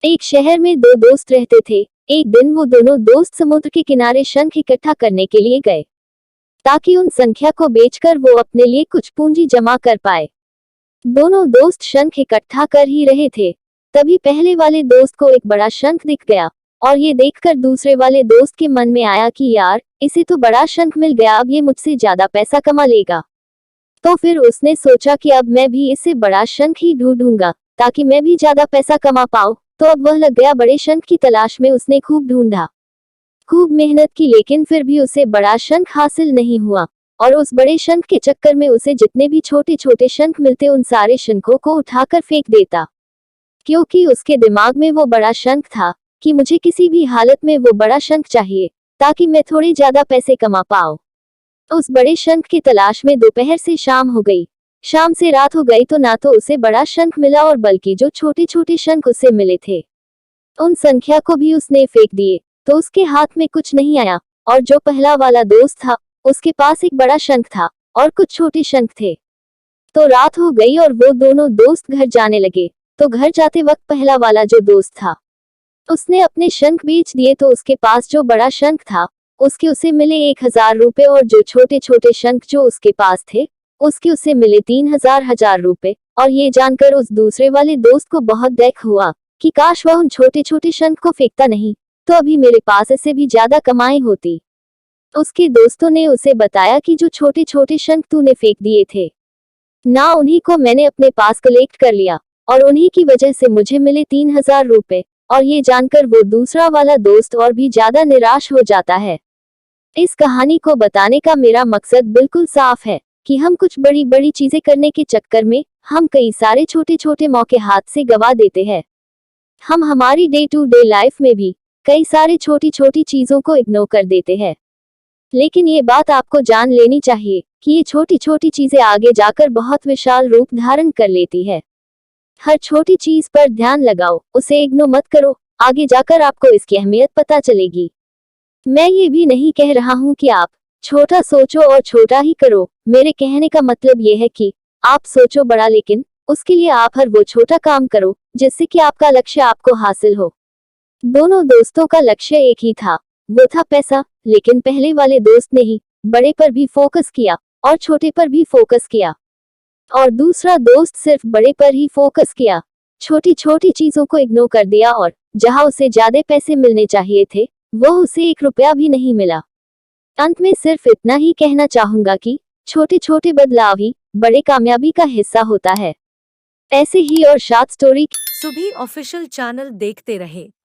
एक शहर में दो दोस्त रहते थे। एक दिन वो दोनों दोस्त समुद्र के किनारे शंख इकट्ठा करने के लिए गए, ताकि उन संख्या को बेचकर वो अपने लिए कुछ पूंजी जमा कर पाए। दोनों दोस्त शंख इकट्ठा कर ही रहे थे, तभी पहले वाले दोस्त को एक बड़ा शंख दिख गया, और ये देखकर दूसरे वाले दोस्त के मन में आया कि यार, इसे तो बड़ा शंख मिल गया, अब ये मुझसे ज्यादा पैसा कमा लेगा। तो फिर उसने सोचा कि अब मैं भी इससे बड़ा शंख ही ढूंढूंगा, ताकि मैं भी ज्यादा पैसा कमा पाऊं। तो अब वह लग गया बड़े शंख की तलाश में। उसने खूब ढूंढा, खूब मेहनत की, लेकिन फिर भी उसे बड़ा शंख हासिल नहीं हुआ। और उस बड़े शंख के चक्कर में उसे जितने भी छोटे छोटे शंख मिलते उन सारे शंखों को उठाकर फेंक देता, क्योंकि उसके दिमाग में वो बड़ा शंख था कि मुझे किसी भी हालत में वो बड़ा शंख चाहिए, ताकि मैं थोड़े ज्यादा पैसे कमा पाऊं। उस बड़े शंख की तलाश में दोपहर से शाम हो गई, शाम से रात हो गई, तो ना तो उसे बड़ा शंख मिला, और बल्कि जो छोटे छोटे शंख उसे मिले थे उन संख्या को भी उसने फेंक दिए, तो उसके हाथ में कुछ नहीं आया। और जो पहला वाला दोस्त था, उसके पास एक बड़ा शंख था और कुछ छोटे शंख थे। तो रात हो गई और वो दोनों दोस्त घर जाने लगे। तो घर जाते वक्त पहला वाला जो दोस्त था, उसने अपने शंख बेच दिए, तो उसके पास जो बड़ा शंख था उसके उसे मिले 1000 रुपए, और जो छोटे छोटे शंख जो उसके पास थे उसके उसे मिले 3000 रुपए। और ये जानकर उस दूसरे वाले दोस्त को बहुत दुख हुआ कि काश वह उन छोटे छोटे शंख को फेंकता नहीं, तो अभी मेरे पास इससे भी ज्यादा कमाई होती। उसके दोस्तों ने उसे बताया कि जो छोटे छोटे शंख तूने फेंक दिए थे ना, उन्हीं को मैंने अपने पास कलेक्ट कर लिया, और उन्हीं की वजह से मुझे मिले 3000 रुपए। और ये जानकर वो दूसरा वाला दोस्त और भी ज्यादा निराश हो जाता है। इस कहानी को बताने का मेरा मकसद बिल्कुल साफ है कि हम कुछ बड़ी बड़ी चीजें करने के चक्कर में हम कई सारे छोटे छोटे मौके हाथ से गवा देते हैं। हम हमारी डे टू डे लाइफ में भी कई सारे छोटी छोटी चीजों को इग्नोर कर देते हैं, लेकिन ये बात आपको जान लेनी चाहिए कि ये छोटी छोटी चीजें आगे जाकर बहुत विशाल रूप धारण कर लेती है। हर छोटी चीज पर ध्यान लगाओ, उसे इग्नोर मत करो, आगे जाकर आपको इसकी अहमियत पता चलेगी। मैं ये भी नहीं कह रहा हूँ कि आप छोटा सोचो और छोटा ही करो। मेरे कहने का मतलब ये है कि आप सोचो बड़ा, लेकिन उसके लिए आप हर वो छोटा काम करो जिससे कि आपका लक्ष्य आपको हासिल हो। दोनों दोस्तों का लक्ष्य एक ही था, वो था पैसा। लेकिन पहले वाले दोस्त ने ही बड़े पर भी फोकस किया और छोटे पर भी फोकस किया, और दूसरा दोस्त सिर्फ बड़े पर ही फोकस किया, छोटी छोटी चीजों को इग्नोर कर दिया। और जहां उसे ज्यादा पैसे मिलने चाहिए थे, वो उसे 1 रुपया भी नहीं मिला। अंत में सिर्फ इतना ही कहना चाहूंगा कि छोटे छोटे बदलाव ही बड़े कामयाबी का हिस्सा होता है। ऐसे ही और शार्ट स्टोरी सुभी ऑफिशियल चैनल देखते रहे।